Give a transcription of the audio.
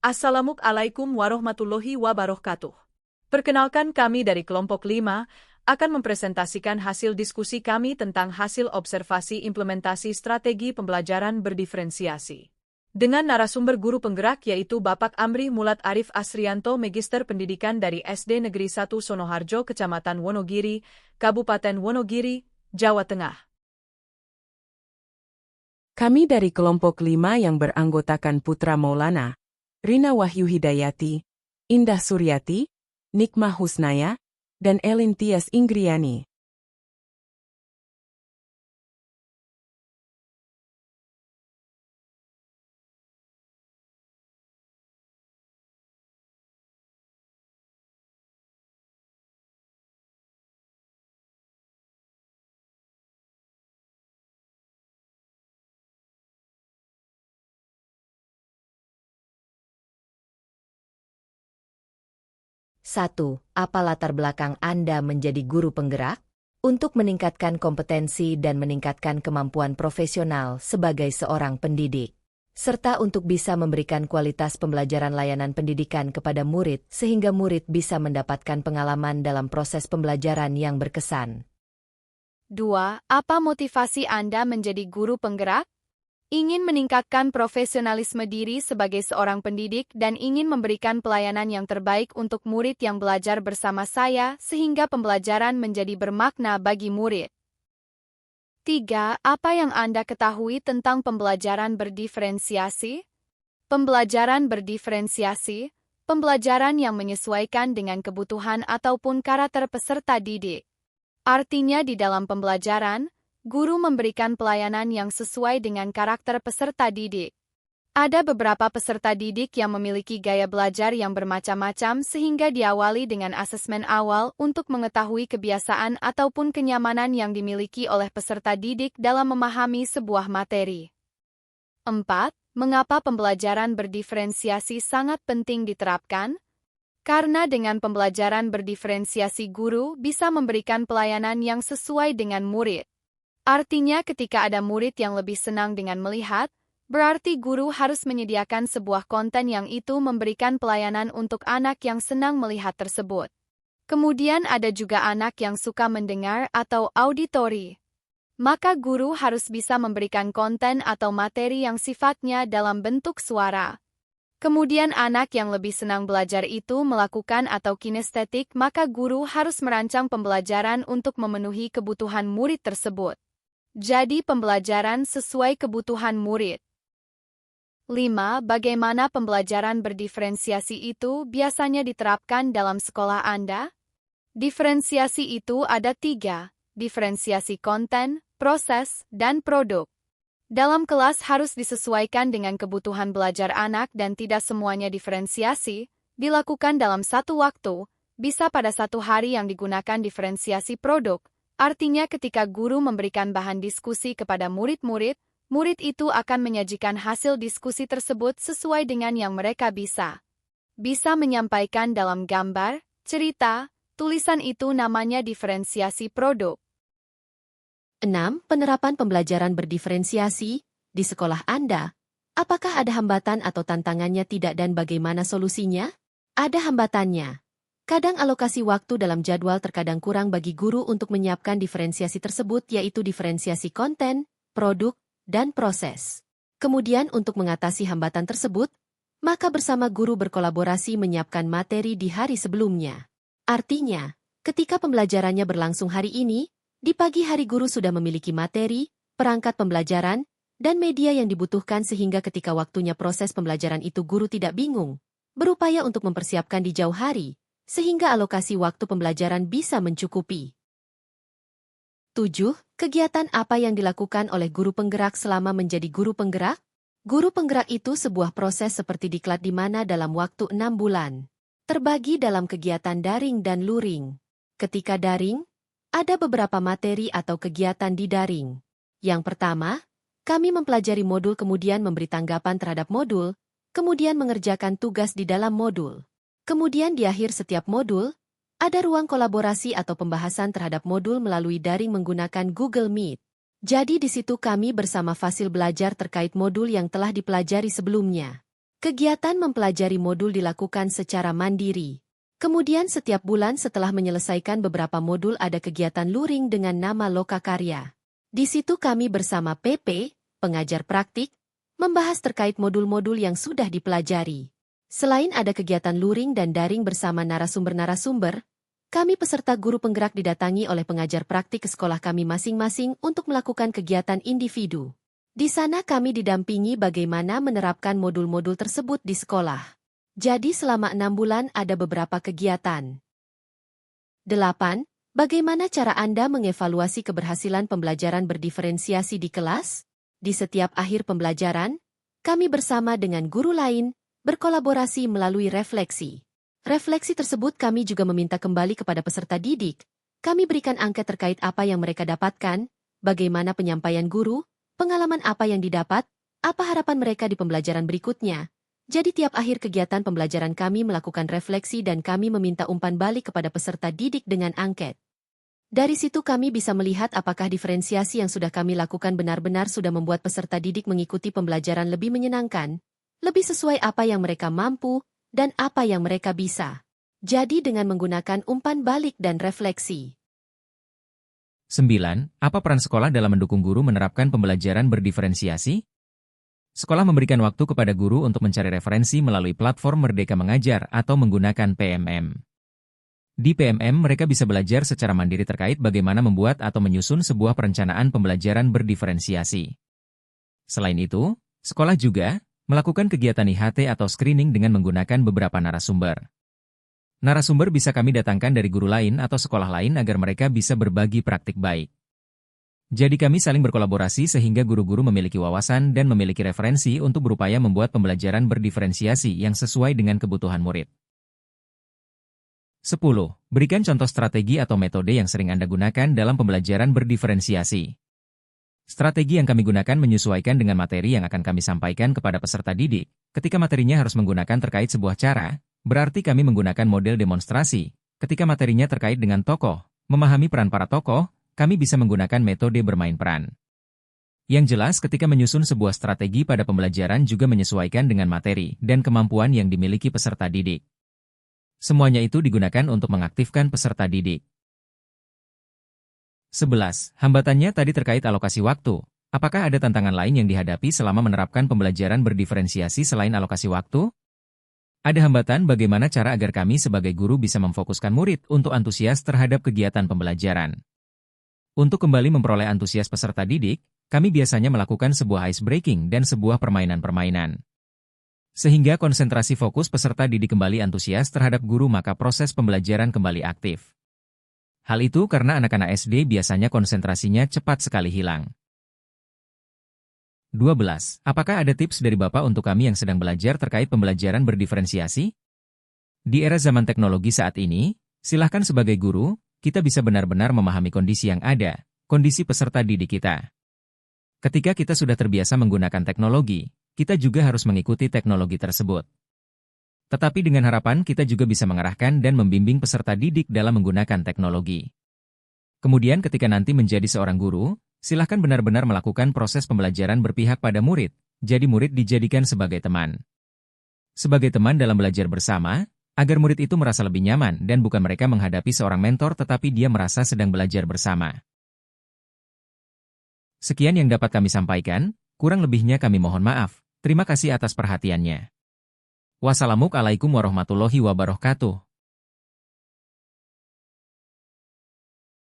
Assalamualaikum warahmatullahi wabarakatuh. Perkenalkan, kami dari kelompok 5 akan mempresentasikan hasil diskusi kami tentang hasil observasi implementasi strategi pembelajaran berdiferensiasi. Dengan narasumber guru penggerak yaitu Bapak Amri Mulat Arif Asrianto, Magister Pendidikan dari SD Negeri 1 Sonoharjo, Kecamatan Wonogiri, Kabupaten Wonogiri, Jawa Tengah. Kami dari kelompok 5 yang beranggotakan Putra Maulana, Rina Wahyu Hidayati, Indah Suryati, Nikmah Husnaya, dan Elin Tias Inggriani. Satu, apa latar belakang Anda menjadi guru penggerak? Untuk meningkatkan kompetensi dan meningkatkan kemampuan profesional sebagai seorang pendidik, serta untuk bisa memberikan kualitas pembelajaran layanan pendidikan kepada murid sehingga murid bisa mendapatkan pengalaman dalam proses pembelajaran yang berkesan. 2. Apa motivasi Anda menjadi guru penggerak? Ingin meningkatkan profesionalisme diri sebagai seorang pendidik dan ingin memberikan pelayanan yang terbaik untuk murid yang belajar bersama saya sehingga pembelajaran menjadi bermakna bagi murid. 3. Apa yang Anda ketahui tentang pembelajaran berdiferensiasi? Pembelajaran berdiferensiasi, pembelajaran yang menyesuaikan dengan kebutuhan ataupun karakter peserta didik. Artinya di dalam pembelajaran, guru memberikan pelayanan yang sesuai dengan karakter peserta didik. Ada beberapa peserta didik yang memiliki gaya belajar yang bermacam-macam sehingga diawali dengan asesmen awal untuk mengetahui kebiasaan ataupun kenyamanan yang dimiliki oleh peserta didik dalam memahami sebuah materi. 4. Mengapa pembelajaran berdiferensiasi sangat penting diterapkan? Karena dengan pembelajaran berdiferensiasi guru bisa memberikan pelayanan yang sesuai dengan murid. Artinya ketika ada murid yang lebih senang dengan melihat, berarti guru harus menyediakan sebuah konten yang itu memberikan pelayanan untuk anak yang senang melihat tersebut. Kemudian ada juga anak yang suka mendengar atau auditori. Maka guru harus bisa memberikan konten atau materi yang sifatnya dalam bentuk suara. Kemudian anak yang lebih senang belajar itu melakukan atau kinestetik, maka guru harus merancang pembelajaran untuk memenuhi kebutuhan murid tersebut. Jadi pembelajaran sesuai kebutuhan murid. 5. Bagaimana pembelajaran berdiferensiasi itu biasanya diterapkan dalam sekolah Anda? Diferensiasi itu ada 3, diferensiasi konten, proses, dan produk. Dalam kelas harus disesuaikan dengan kebutuhan belajar anak dan tidak semuanya diferensiasi dilakukan dalam satu waktu, bisa pada satu hari yang digunakan diferensiasi produk. Artinya ketika guru memberikan bahan diskusi kepada murid-murid, murid itu akan menyajikan hasil diskusi tersebut sesuai dengan yang mereka bisa. Bisa menyampaikan dalam gambar, cerita, tulisan, itu namanya diferensiasi produk. 6. Penerapan pembelajaran berdiferensiasi di sekolah Anda. Apakah ada hambatan atau tantangannya tidak dan bagaimana solusinya? Ada hambatannya. Kadang alokasi waktu dalam jadwal terkadang kurang bagi guru untuk menyiapkan diferensiasi tersebut, yaitu diferensiasi konten, produk, dan proses. Kemudian untuk mengatasi hambatan tersebut, maka bersama guru berkolaborasi menyiapkan materi di hari sebelumnya. Artinya, ketika pembelajarannya berlangsung hari ini, di pagi hari guru sudah memiliki materi, perangkat pembelajaran, dan media yang dibutuhkan sehingga ketika waktunya proses pembelajaran itu guru tidak bingung, berupaya untuk mempersiapkan di jauh hari, sehingga alokasi waktu pembelajaran bisa mencukupi. 7. Kegiatan apa yang dilakukan oleh guru penggerak selama menjadi guru penggerak? Guru penggerak itu sebuah proses seperti diklat di mana dalam waktu 6 bulan. Terbagi dalam kegiatan daring dan luring. Ketika daring, ada beberapa materi atau kegiatan di daring. Yang pertama, kami mempelajari modul kemudian memberi tanggapan terhadap modul, kemudian mengerjakan tugas di dalam modul. Kemudian di akhir setiap modul, ada ruang kolaborasi atau pembahasan terhadap modul melalui daring menggunakan Google Meet. Jadi di situ kami bersama fasil belajar terkait modul yang telah dipelajari sebelumnya. Kegiatan mempelajari modul dilakukan secara mandiri. Kemudian setiap bulan setelah menyelesaikan beberapa modul ada kegiatan luring dengan nama Lokakarya. Di situ kami bersama PP, pengajar praktik, membahas terkait modul-modul yang sudah dipelajari. Selain ada kegiatan luring dan daring bersama narasumber-narasumber, kami peserta guru penggerak didatangi oleh pengajar praktik ke sekolah kami masing-masing untuk melakukan kegiatan individu. Di sana kami didampingi bagaimana menerapkan modul-modul tersebut di sekolah. Jadi selama 6 bulan ada beberapa kegiatan. 8. Bagaimana cara Anda mengevaluasi keberhasilan pembelajaran berdiferensiasi di kelas? Di setiap akhir pembelajaran, kami bersama dengan guru lain berkolaborasi melalui refleksi. Refleksi tersebut kami juga meminta kembali kepada peserta didik. Kami berikan angket terkait apa yang mereka dapatkan, bagaimana penyampaian guru, pengalaman apa yang didapat, apa harapan mereka di pembelajaran berikutnya. Jadi tiap akhir kegiatan pembelajaran kami melakukan refleksi dan kami meminta umpan balik kepada peserta didik dengan angket. Dari situ kami bisa melihat apakah diferensiasi yang sudah kami lakukan benar-benar sudah membuat peserta didik mengikuti pembelajaran lebih menyenangkan, lebih sesuai apa yang mereka mampu, dan apa yang mereka bisa. Jadi dengan menggunakan umpan balik dan refleksi. 9. Apa peran sekolah dalam mendukung guru menerapkan pembelajaran berdiferensiasi? Sekolah memberikan waktu kepada guru untuk mencari referensi melalui platform Merdeka Mengajar atau menggunakan PMM. Di PMM mereka bisa belajar secara mandiri terkait bagaimana membuat atau menyusun sebuah perencanaan pembelajaran berdiferensiasi. Selain itu, sekolah juga melakukan kegiatan IHT atau screening dengan menggunakan beberapa narasumber. Narasumber bisa kami datangkan dari guru lain atau sekolah lain agar mereka bisa berbagi praktik baik. Jadi kami saling berkolaborasi sehingga guru-guru memiliki wawasan dan memiliki referensi untuk berupaya membuat pembelajaran berdiferensiasi yang sesuai dengan kebutuhan murid. 10. Berikan contoh strategi atau metode yang sering Anda gunakan dalam pembelajaran berdiferensiasi. Strategi yang kami gunakan menyesuaikan dengan materi yang akan kami sampaikan kepada peserta didik. Ketika materinya harus menggunakan terkait sebuah cara, berarti kami menggunakan model demonstrasi. Ketika materinya terkait dengan tokoh, memahami peran para tokoh, kami bisa menggunakan metode bermain peran. Yang jelas ketika menyusun sebuah strategi pada pembelajaran juga menyesuaikan dengan materi dan kemampuan yang dimiliki peserta didik. Semuanya itu digunakan untuk mengaktifkan peserta didik. 11. Hambatannya tadi terkait alokasi waktu. Apakah ada tantangan lain yang dihadapi selama menerapkan pembelajaran berdiferensiasi selain alokasi waktu? Ada hambatan bagaimana cara agar kami sebagai guru bisa memfokuskan murid untuk antusias terhadap kegiatan pembelajaran. Untuk kembali memperoleh antusias peserta didik, kami biasanya melakukan sebuah ice breaking dan sebuah permainan-permainan. Sehingga konsentrasi fokus peserta didik kembali antusias terhadap guru maka proses pembelajaran kembali aktif. Hal itu karena anak-anak SD biasanya konsentrasinya cepat sekali hilang. 12. Apakah ada tips dari Bapak untuk kami yang sedang belajar terkait pembelajaran berdiferensiasi? Di era zaman teknologi saat ini, silahkan sebagai guru, kita bisa benar-benar memahami kondisi yang ada, kondisi peserta didik kita. Ketika kita sudah terbiasa menggunakan teknologi, kita juga harus mengikuti teknologi tersebut. Tetapi dengan harapan kita juga bisa mengarahkan dan membimbing peserta didik dalam menggunakan teknologi. Kemudian ketika nanti menjadi seorang guru, silahkan benar-benar melakukan proses pembelajaran berpihak pada murid, jadi murid dijadikan sebagai teman. Sebagai teman dalam belajar bersama, agar murid itu merasa lebih nyaman dan bukan mereka menghadapi seorang mentor tetapi dia merasa sedang belajar bersama. Sekian yang dapat kami sampaikan, kurang lebihnya kami mohon maaf. Terima kasih atas perhatiannya. Wassalamualaikum warahmatullahi wabarakatuh.